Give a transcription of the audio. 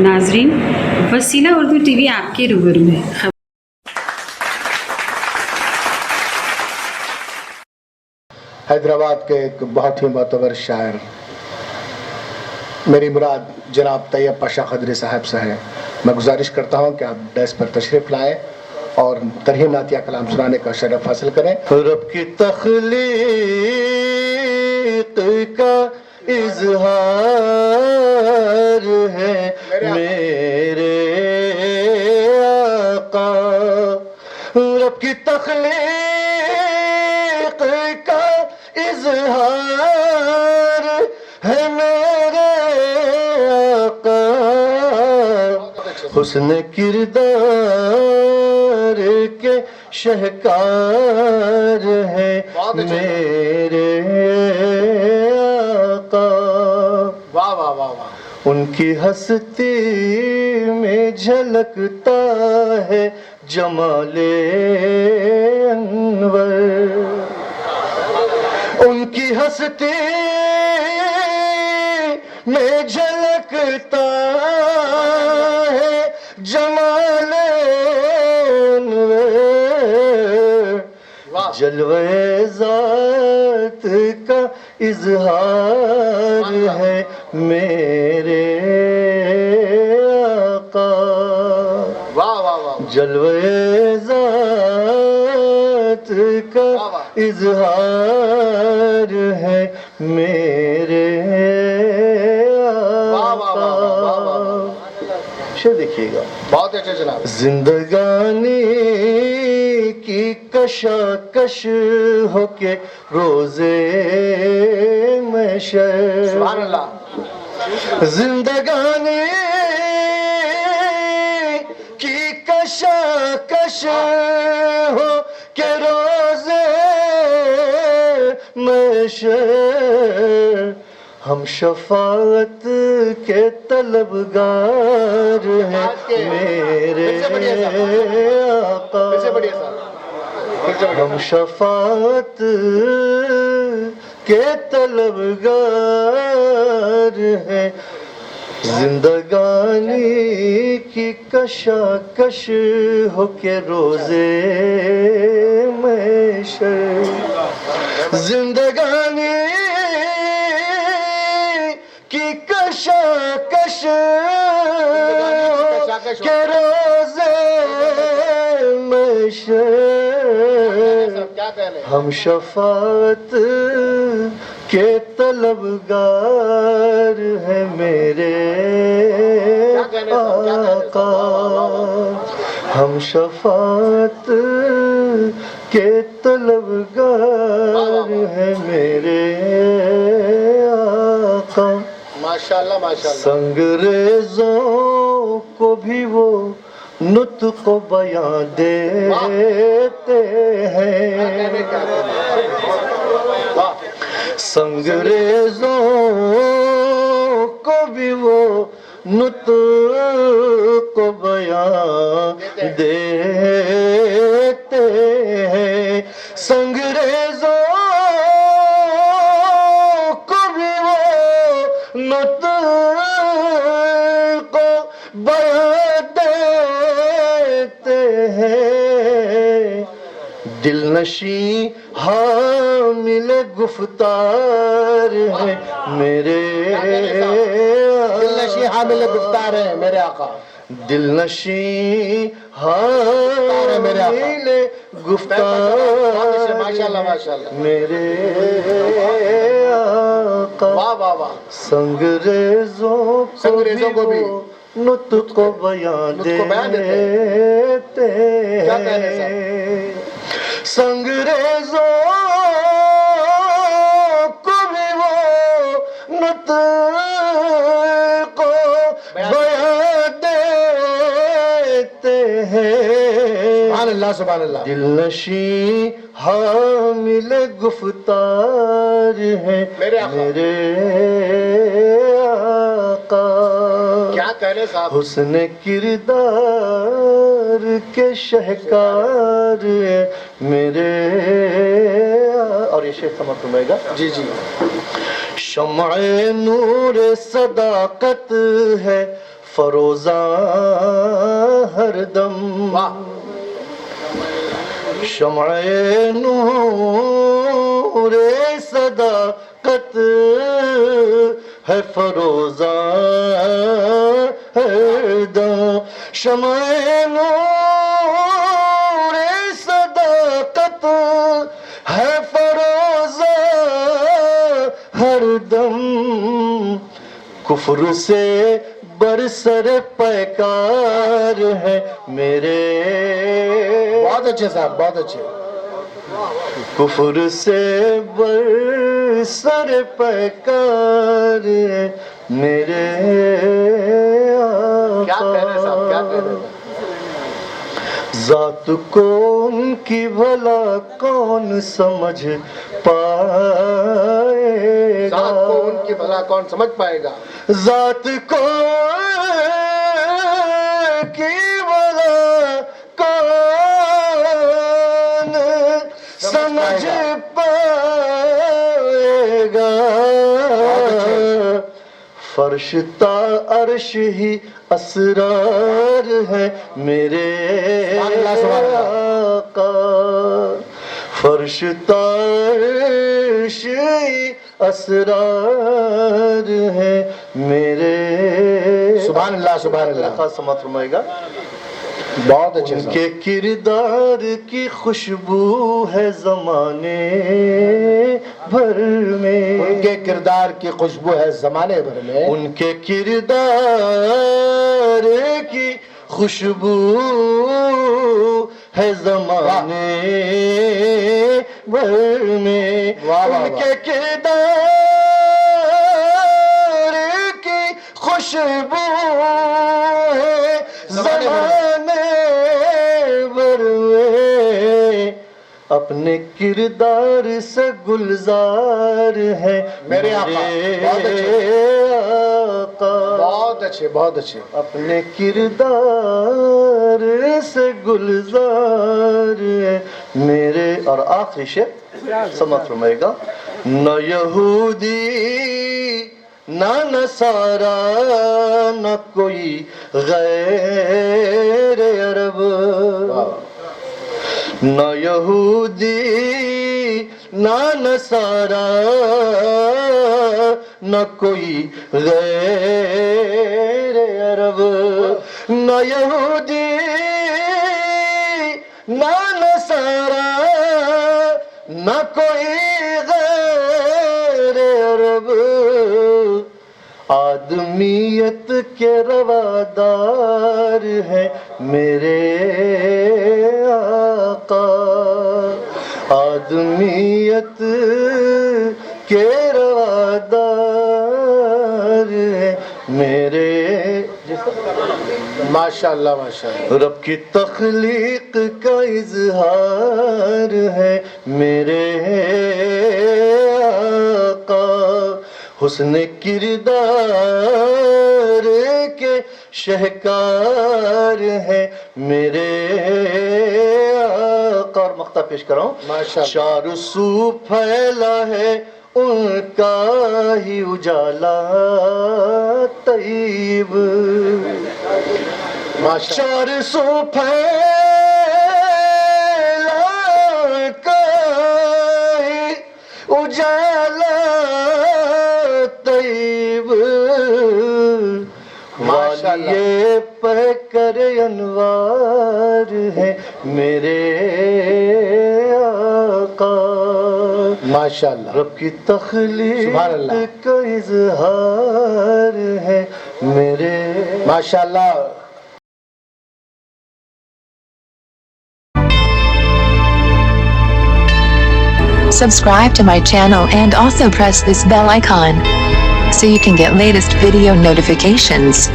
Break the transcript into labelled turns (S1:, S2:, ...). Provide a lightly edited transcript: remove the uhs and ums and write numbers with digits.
S1: नाजरीन, वसीला उर्दू टीवी आपके रूबरू है।
S2: हैदराबाद के एक बहुत ही मोतबर शायर, मेरी मुराद जनाब तैयब पाशा खदरी साहब से है। मैं गुजारिश करता हूँ कि आप डेस्क पर तशरीफ़ लाएँ और तरहीम नातिया कलाम सुनाने का शरफ हासिल करें।
S3: रब की तख्लीक का इजहार है मेरे आका, रब की तख्लीक का इजहार है मेरे आका, हुस्न किरदार के शहकार है मेरे आका।
S2: वाह वाह वाह वाह।
S3: उनकी हस्ती में झलकता है जमाले अनवर, उनकी हस्ती में झलकता है जमाले अनवर, जलवे ज़ात का इजहार है मेरे आका।
S2: वाह वाह वाह।
S3: जलवे ज़ात का इजहार है मेरे आका। शेर देखिएगा,
S2: बहुत अच्छे जनाब।
S3: जिंदगानी की कशाकश होके रोजे महशर,
S2: सुभान अल्लाह।
S3: जिंदगानी की कशाकश हो के रोजे महशर, हम शफाअत के तलबगार हैं मेरे आका। हम शफाअत के तलबगार हैं, जिंदगानी की कशाकश हो के रोजे महशर, जिंदगानी की कशाकश के रोजे महशर, हम शफाअत के तलबगार है मेरे आका। हम शफाअत के तलबगार है मेरे आका।
S2: माशाल्लाह माशाल्लाह।
S3: संगरेज़ों को भी वो नुत्क़ बयां देते हैं, संगरेज़ों को भी वो नुत्क़ बयां देते हैं, संगरेज़ों को भी वो नुत्क़ बयां देते हैं, दिल नशी हामिल गुफ्तार है मेरे,
S2: दिल नशी हामिल गुफ्तार है मेरे आका।
S3: दिल नशी हामिल गुफ्तार
S2: माशाल्लाह माशाल्लाह
S3: मेरे आका।
S2: वाह वाह वाह।
S3: संगरेज़ों को भी नुत्क़ बयां देते हैं, संगरेज़ों को भी वो नुत्क़ बयां देते हैं,
S2: सुभान अल्लाह सुभान अल्लाह।
S3: दिल नशी हामिल गुफ्तार है मेरे आका।
S2: क्या कह रहे साहब।
S3: हुस्न किरदार के शहकार है मेरे, और ये शेर समझ तुम्हेगा।
S2: जी जी।
S3: शम्अ नूर सदाकत है فروزاں ہر دم
S2: واہ
S3: شمع نور صداقت ہے فروزاں ہر دم شمع نور صداقت ہے فروزاں ہر دم کفر سے برسر پیکار ہے میرے
S2: بہت اچھے صاحب بہت اچھے
S3: کفر سے برسر پیکار ہے میرے
S2: کیا کہہ رہے ہیں صاحب کیا کہہ رہے ہیں
S3: ذات کو ان کی بھلا کون سمجھ پائے گا
S2: ذات کو ان کی بھلا کون سمجھ پائے گا
S3: ذات کو کی بھلا کون سمجھ پائے گا فرش تا عرش ہی اسرار ہے میرے آقا فرش تا عرش ہی اسرار ہے میرے
S2: سبحان اللہ سبحان اللہ
S3: خاص سماعت فرمائے گا
S2: بہت اچھے
S3: ان
S2: صاحب
S3: کے کردار کی خوشبو ہے زمانے بھر میں
S2: ان کے کردار کی خوشبو ہے زمانے بھر میں
S3: ان کے کردار کی خوشبو ہے زمانے بھر میں
S2: واہ واہ
S3: ان کے کردار کی خوشبو ہے زمانے بھر میں اپنے کردار سے گلزار ہے
S2: میرے آقا بہت اچھے
S3: آقا
S2: بہت اچھے بہت اچھے
S3: اپنے کردار سے گلزار ہے میرے اور آخری شعر سمجھ فرمائے گا نہ یہودی نہ نصارا نہ کوئی غیر عرب نہ یہودی نہ نصارا نہ کوئی غیر عرب نہ یہودی نہ نصارا نہ کوئی غیر عرب آدمیت کے روادار ہے میرے آقا آدمیت کے روادار ہے میرے
S2: ماشاءاللہ ماشاءاللہ
S3: رب کی تخلیق کا اظہار ہے میرے آقا حسن کردار کے شہکار ہے میرے آقا اور مقطع پیش کر رہا ہوں
S2: ماشاءاللہ
S3: چار سو پھیلا ہے ان کا ہی اجالا طیب
S2: ماشاءاللہ
S3: چار سو پھیلا کا ہی اجالا طیب
S2: ماشاءاللہ
S3: والیے پیکر انوار ہے میرے آقا
S2: ماشاءاللہ
S3: رب کی تخلیق
S2: سبحان اللہ
S3: کا اظہار ہے میرے
S2: ماشاءاللہ
S4: Subscribe to my channel and also press this bell icon so you can get latest video notifications.